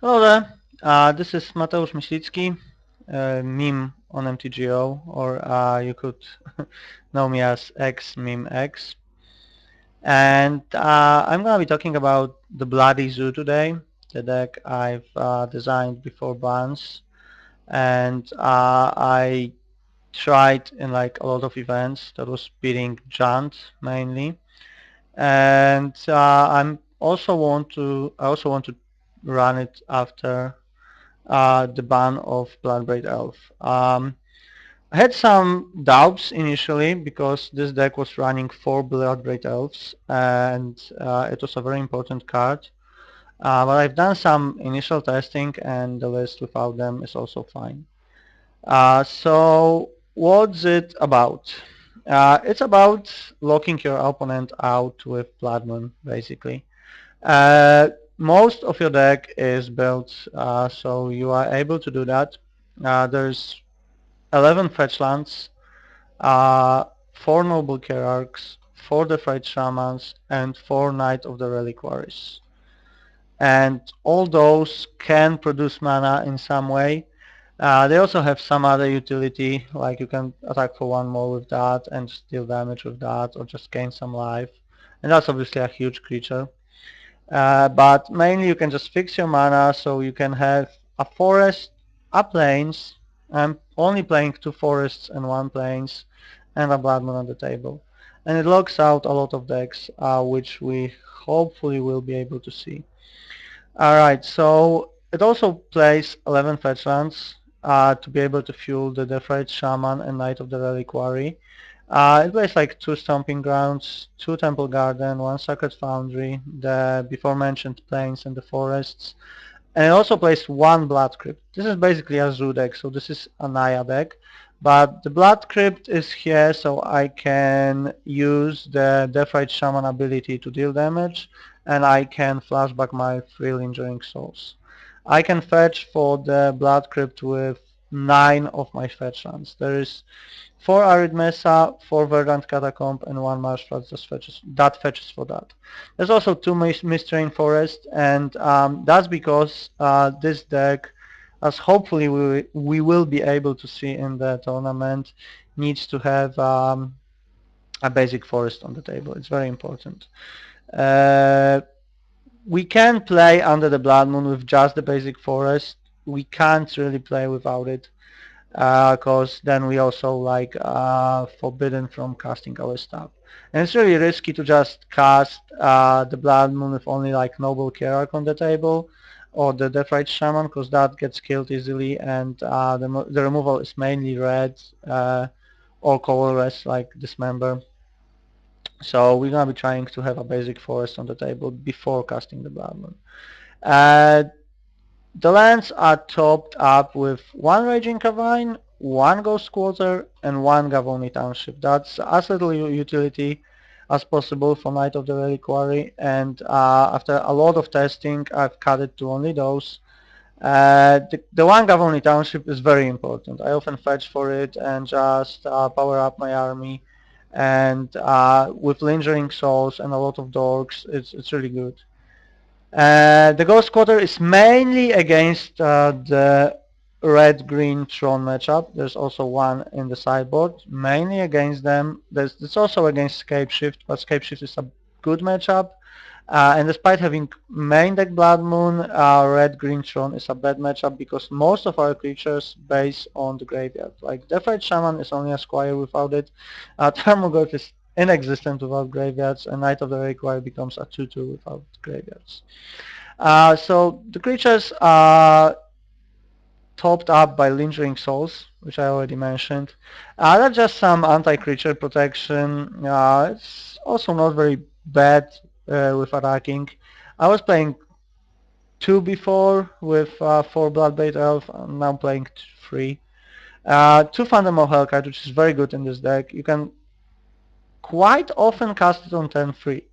Hello there, this is Mateusz Myślicki, meme on MTGO, or you could know me as xMiMx. And I'm going to be talking about the Bloody Zoo today, the deck I've designed before bans. And I tried in like a lot of events that was beating Jant mainly. And I also want to run it after the ban of Bloodbraid Elf. I had some doubts initially because this deck was running 4 Bloodbraid Elves and it was a very important card. But I've done some initial testing and the list without them is also fine. So what's it about? It's about locking your opponent out with Blood Moon, basically. Uh, Most of your deck is built so you are able to do that. There's 11 fetch lands, 4 Noble Hierarchs, 4 Defied Shamans, and 4 Knight of the Reliquaries. And all those can produce mana in some way. They also have some other utility, like you can attack for 1 more with that and deal damage with that, or just gain some life. And that's obviously a huge creature. But mainly you can just fix your mana so you can have a forest, a plains. I'm only playing 2 forests and 1 plains and a blood moon on the table. And it locks out a lot of decks which we hopefully will be able to see. Alright, so it also plays 11 fetch lands to be able to fuel the Defied Shaman and Knight of the Reliquary. It plays like 2 Stomping Grounds, 2 Temple Garden, 1 Sacred Foundry, the before mentioned plains and the forests, and it also plays 1 Blood Crypt. This is basically a Zoo deck, so this is a Naya deck, but the Blood Crypt is here so I can use the Defied Shaman ability to deal damage, and I can flashback my 3 Lingering Souls. I can fetch for the Blood Crypt with 9 of my fetch lands. There is 4 Arid Mesa, 4 Verdant Catacomb, and 1 Marsh Floods that fetches for that. There's also 2 Mist-Rain Forest, and that's because this deck, as hopefully we will be able to see in the tournament, needs to have a basic forest on the table. It's very important. Uh, we can play under the Blood Moon with just the basic forest. We can't really play without it because then we also like forbidden from casting our stuff. And it's really risky to just cast the Blood Moon with only like Noble Hierarch on the table or the Deathrite Shaman because that gets killed easily, and the removal is mainly red or colorless like Dismember. So we're gonna be trying to have a basic forest on the table before casting the Blood Moon. Uh, the lands are topped up with 1 Raging Cavern, 1 Ghost Quarter, and 1 Gavoni Township. That's as little utility as possible for Knight of the Reliquary, and after a lot of testing I've cut it to only those. The 1 Gavoni Township is very important. I often fetch for it and just power up my army, and with Lingering Souls and a lot of Dorks, it's really good. The Ghost Quarter is mainly against the red-green Tron matchup. There's also 1 in the sideboard, mainly against them. It's also against Scapeshift, but Scapeshift is a good matchup. And despite having main deck Blood Moon, red-green Tron is a bad matchup because most of our creatures base on the graveyard. Like Defied Shaman is only a squire without it. Tarmogoyf is inexistent without graveyards, and Knight of the Reliquary becomes a 2-2 without graveyards. So the creatures are topped up by Lingering Souls, which I already mentioned. That's just some anti-creature protection. It's also not very bad with attacking. I was playing 2 before with 4 Bloodbait Elf. I'm now playing 3. 2 Fundamental Hellkite, which is very good in this deck. You can quite often cast it on turn 3.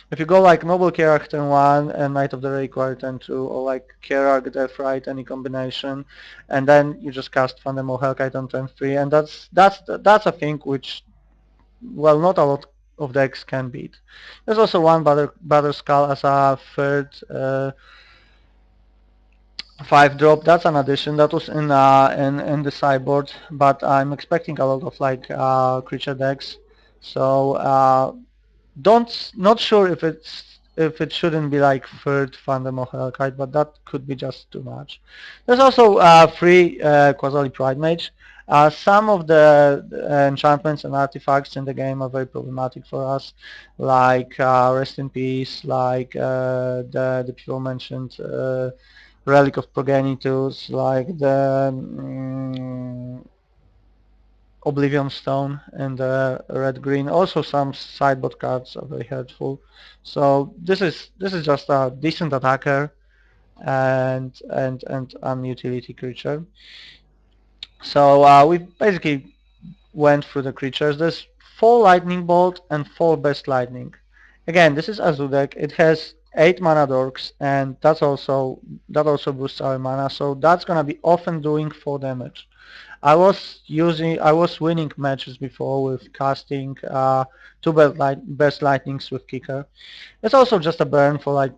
If you go like Noble Hierarch turn 1 and Knight of the Reliquary turn 2, or like Hierarch Deathrite, any combination, and then you just cast Fundamental Hellkite on turn 3, and that's a thing which, well, not a lot of decks can beat. There's also 1 Batterskull as a third 5 drop. That's an addition that was in the sideboard, but I'm expecting a lot of like creature decks. So don't not sure if it shouldn't be like third Phantom of Hellkite, but that could be just too much. There's also free Quasali Pride Mage. Some of the enchantments and artifacts in the game are very problematic for us, like Rest in Peace, like the people mentioned Relic of Progenitus, like the Oblivion Stone and red green. Also some sideboard cards are very helpful. So this is just a decent attacker and an utility creature. So we basically went through the creatures. There's 4 lightning bolt and 4 best lightning. Again, this is Azu deck. It has 8 mana dorks, and that also boosts our mana. So that's gonna be often doing 4 damage. I was winning matches before with casting 2 best lightnings with kicker. It's also just a burn for like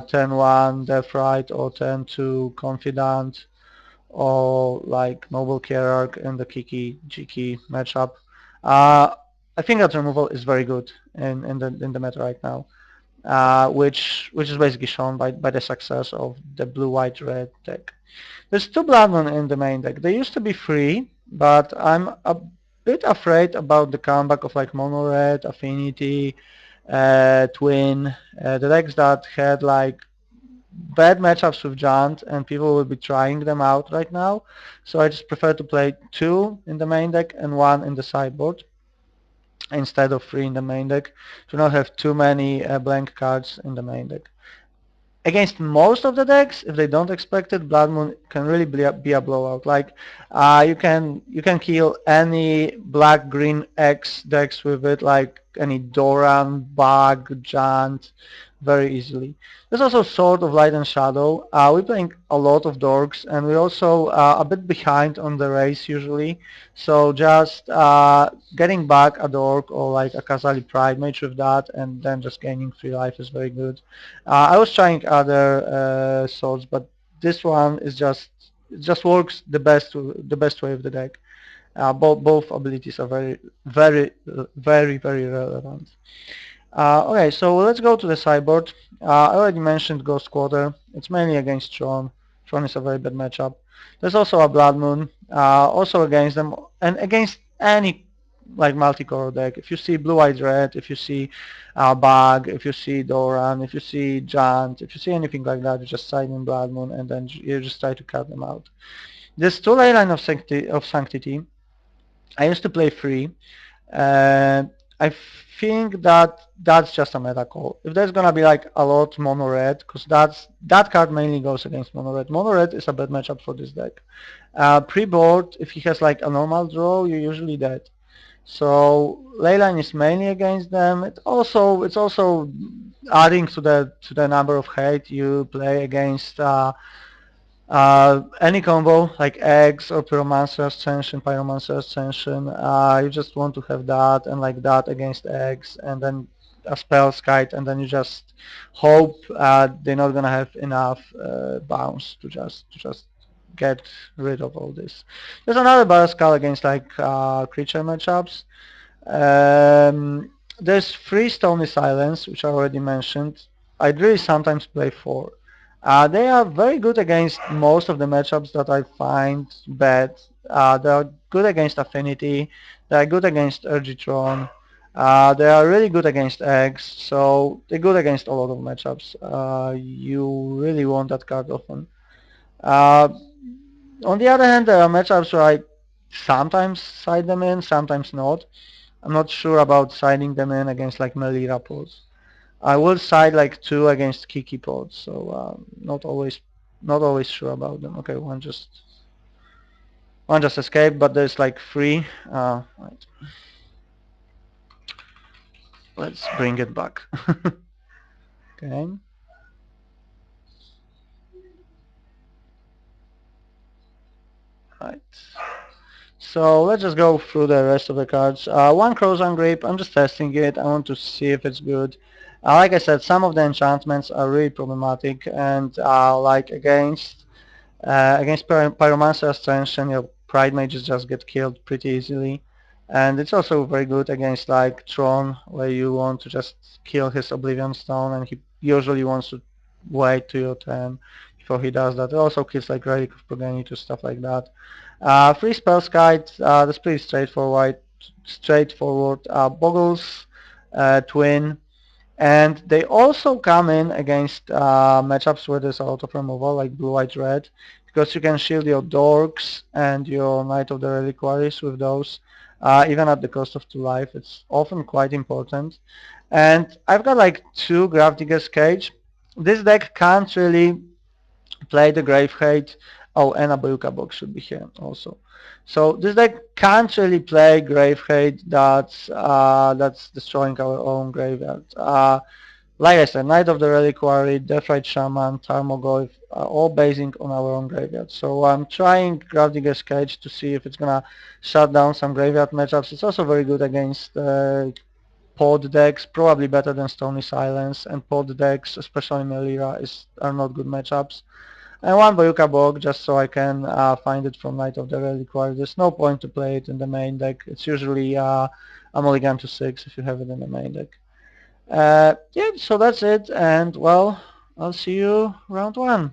turn 1 Death Right or turn 2 Confidant or like Noble Hierarch in the Kiki Jiki matchup. I think that removal is very good in the meta right now, which is basically shown by the success of the blue white red deck. There's 2 Blood Moon in the main deck. They used to be free, but I'm a bit afraid about the comeback of like Mono Red, Affinity, Twin, the decks that had like bad matchups with Giant, and people will be trying them out right now. So I just prefer to play 2 in the main deck and 1 in the sideboard instead of 3 in the main deck to not have too many blank cards in the main deck. Against most of the decks, if they don't expect it, Blood Moon can really be a blowout. Like you can kill any black green X decks with it, like any Doran, Bug, Giant, very easily. There's also Sword of Light and Shadow. We're playing a lot of dorks, and we're also a bit behind on the race usually. So just getting back a dork or like a Kazali Pride Mage with that, and then just gaining 3 life is very good. I was trying other swords, but this one is just it just works the best way of the deck. Both abilities are very relevant. Okay, so let's go to the sideboard. I already mentioned Ghost Quarter. It's mainly against Tron. Tron is a very bad matchup. There's also a Blood Moon, also against them, and against any like multicolor deck. If you see Blue Eyed Red, if you see Bug, if you see Doran, if you see Giant, if you see anything like that, you just side in Blood Moon and then you just try to cut them out. This two ley line of Sanctity, I used to play 3. I think that that's just a meta call. If there's gonna be like a lot mono red, because that card mainly goes against mono red. Mono red is a bad matchup for this deck. Pre-board, if he has like a normal draw, you're usually dead. So Leyline is mainly against them. It's also adding to the number of hate you play against any combo like eggs or pyromancer ascension, pyromancer ascension. You just want to have that and like that against eggs, and then a spell kite, and then you just hope they're not gonna have enough bounce to just get rid of all this. There's another battle skull against like creature matchups. There's 3 Stony Silence, which I already mentioned. I'd really sometimes play 4. They are very good against most of the matchups that I find bad. They are good against Affinity. They are good against Urgitron. They are really good against eggs. So they're good against a lot of matchups. You really want that card often. Uh, on the other hand, there are matchups where I sometimes side them in, sometimes not. I'm not sure about siding them in against like Melira pods. I will side like 2 against Kiki pods, so not always sure about them. Okay, one just escaped, but there's like 3. Right. Let's bring it back. Okay. Right. So let's just go through the rest of the cards. One Crozan Grip, I'm just testing it. I want to see if it's good. Like I said, some of the enchantments are really problematic, and like against Against Pyromancer Ascension, your Pride Mages just get killed pretty easily. And it's also very good against like Tron, where you want to just kill his Oblivion Stone, and he usually wants to wait to your turn before he does that. It also kills like Relic of Progenitus, stuff like that. Free Spellskite, that's pretty straightforward. Boggles, Twin, and they also come in against matchups where there's a lot of removal, like blue, white, red, because you can shield your dorks and your Knight of the Reliquaries with those, even at the cost of 2 life. It's often quite important. And I've got like 2 Grafdigger's Cage. This deck can't really play the Gravehate. Oh, and a Bayuka box should be here also. So this deck can't really play Gravehate that's destroying our own graveyard. Like I said, Knight of the Reliquary, Deathrite Shaman, Tarmogoyf are all basing on our own graveyard. So I'm trying Grafdigger's Cage to see if it's gonna shut down some graveyard matchups. It's also very good against pod decks, probably better than Stony Silence, and pod decks, especially Melira, are not good matchups. And one Bayuka Bog just so I can find it from Knight of the Reliquary. There's no point to play it in the main deck. It's usually a mulligan to 6 if you have it in the main deck. Yeah, so that's it, and well, I'll see you round 1.